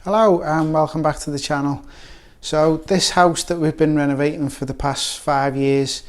Hello and welcome back to the channel. So this house that we've been renovating for the past 5 years,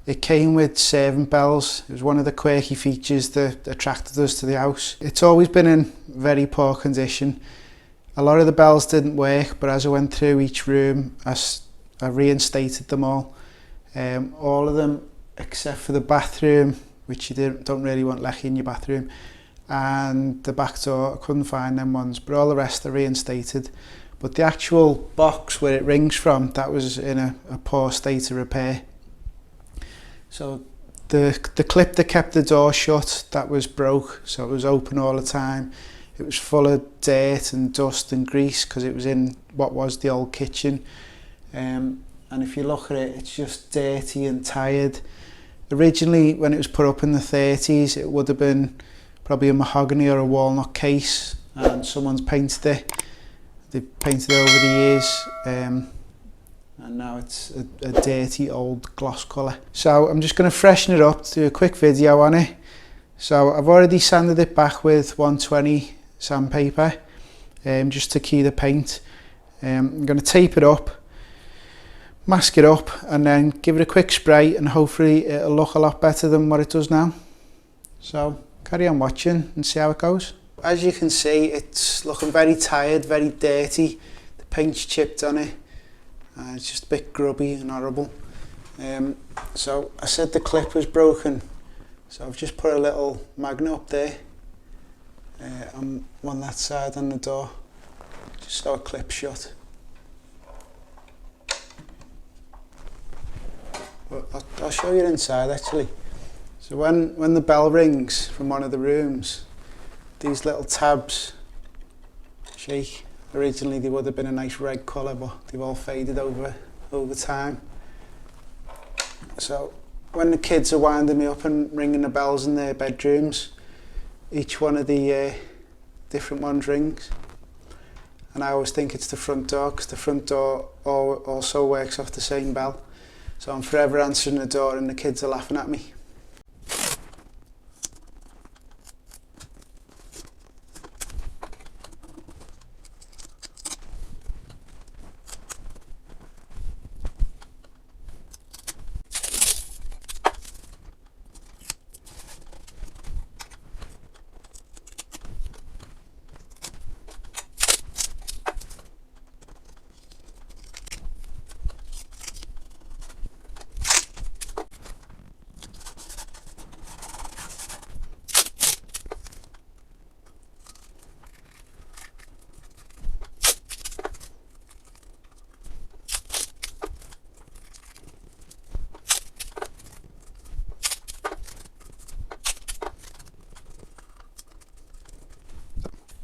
it came with servant bells. It was one of the quirky features that attracted us to the house. It's always been in very poor condition. A lot of the bells didn't work, but as I went through each room, I reinstated them all. All of them except for the bathroom, which you don't really want lecky in your bathroom, and the back door. I couldn't find them ones, but all the rest are reinstated. But the actual box where it rings from, that was in a poor state of repair. So the clip that kept the door shut, that was broke, so it was open all the time. It was full of dirt and dust and grease because it was in what was the old kitchen. And if you look at it, it's just dirty and tired. Originally, when it was put up in the 30s, it would have been probably a mahogany or a walnut case, and someone's painted it. They've painted it over the years, and now it's a dirty old gloss colour. So I'm just going to freshen it up, do a quick video on it. So I've already sanded it back with 120 sandpaper, just to key the paint. I'm going to tape it up, mask it up, and then give it a quick spray, and hopefully it'll look a lot better than what it does now. So carry on watching and see how it goes. As you can see, it's looking very tired, very dirty. The paint's chipped on it. It's just a bit grubby and horrible. So I said the clip was broken, so I've just put a little magnet up there on that side on the door, just so it clips shut. But I'll show you inside actually. So when the bell rings from one of the rooms, these little tabs shake. Originally they would have been a nice red colour, but they've all faded over time. So when the kids are winding me up and ringing the bells in their bedrooms, each one of the different ones rings. And I always think it's the front door, because the front door also works off the same bell. So I'm forever answering the door and the kids are laughing at me.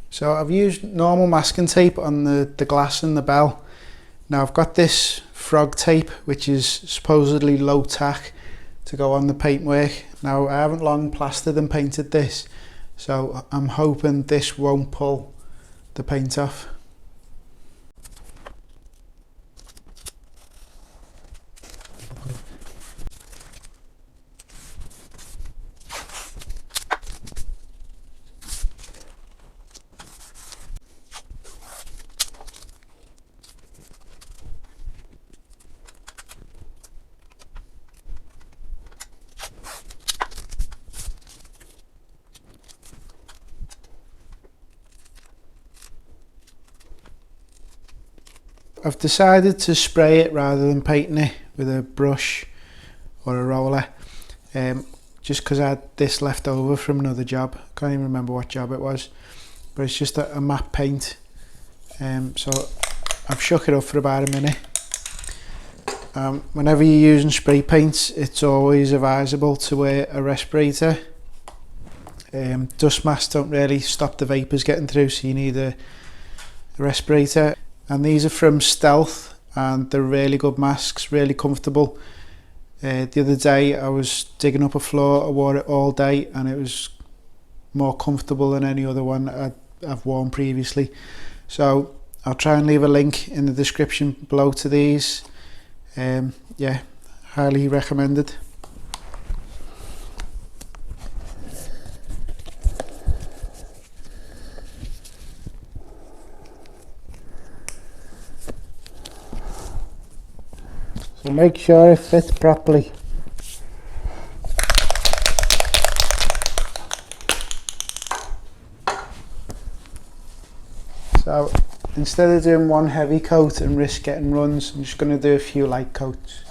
So I've used normal masking tape on the glass and the bell. Now I've got this frog tape, which is supposedly low tack to go on the paintwork. Now I haven't long plastered and painted this, so I'm hoping this won't pull the paint off. I've decided to spray it rather than painting it with a brush or a roller, just because I had this left over from another job. I can't even remember what job it was, but it's just a matte paint. So I've shook it up for about a minute. Whenever you're using spray paints, it's always advisable to wear a respirator. Dust masks don't really stop the vapours getting through, so you need a respirator. And these are from Stealth, and they're really good masks, really comfortable. The other day I was digging up a floor, I wore it all day, and it was more comfortable than any other one I've worn previously. So I'll try and leave a link in the description below to these. Yeah, highly recommended. So make sure it fits properly. So instead of doing one heavy coat and risk getting runs, I'm just going to do a few light coats.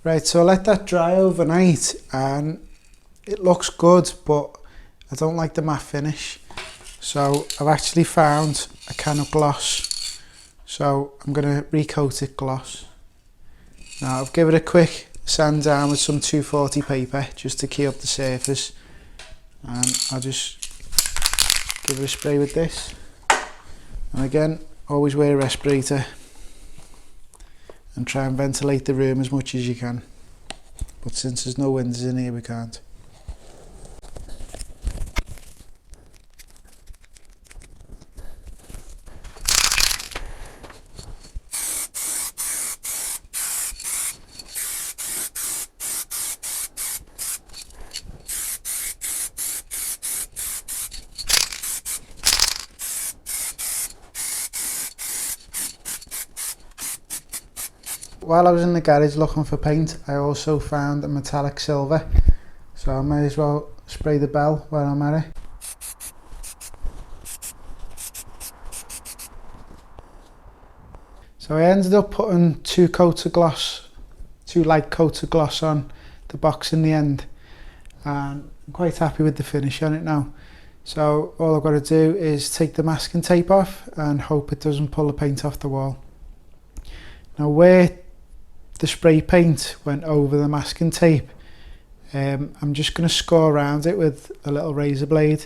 Right, so I let that dry overnight and it looks good, but I don't like the matte finish. So I've actually found a can of gloss. So I'm going to recoat it gloss. Now I've given it a quick sand down with some 240 paper just to key up the surface. And I'll just give it a spray with this. And again, always wear a respirator. And try and ventilate the room as much as you can. But since there's no windows in here, we can't. While I was in the garage looking for paint, I also found a metallic silver, so I may as well spray the bell while I'm at it. So I ended up putting two light coats of gloss on the box in the end, and I'm quite happy with the finish on it now. So all I've got to do is take the masking tape off and hope it doesn't pull the paint off the wall. Now where the spray paint went over the masking tape, I'm just going to score around it with a little razor blade.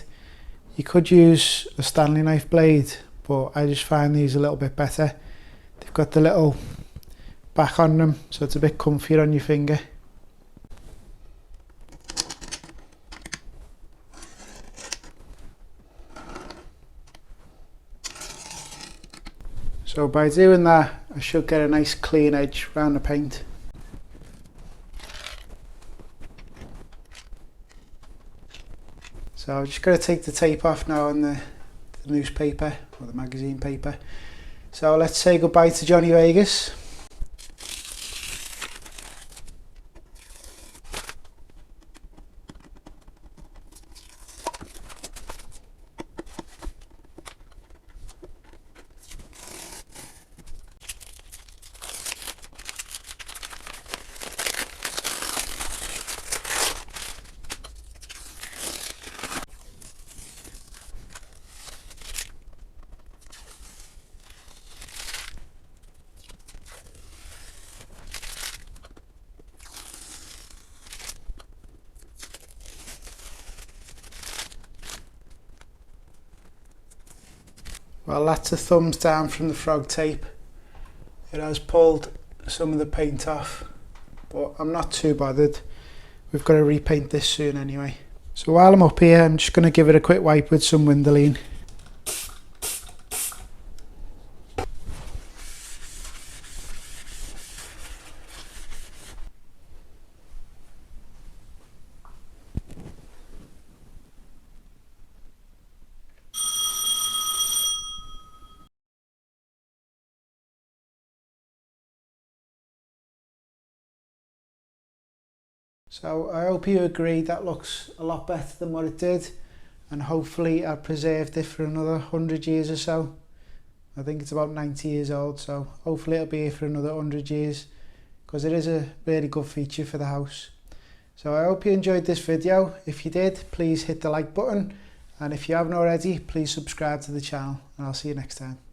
You could use a Stanley knife blade, but I just find these a little bit better. They've got the little back on them, so it's a bit comfier on your finger. So by doing that, I should get a nice clean edge around the paint. So I'm just going to take the tape off now on the newspaper or the magazine paper. So let's say goodbye to Johnny Vegas. Well, that's a thumbs down from the frog tape. It has pulled some of the paint off, but I'm not too bothered. We've got to repaint this soon anyway. So while I'm up here, I'm just going to give it a quick wipe with some Windoline. So I hope you agree that looks a lot better than what it did, and hopefully I've preserved it for another 100 years or so. I think it's about 90 years old, so hopefully it'll be here for another 100 years, because it is a really good feature for the house. So I hope you enjoyed this video. If you did, please hit the like button, and if you haven't already, please subscribe to the channel, and I'll see you next time.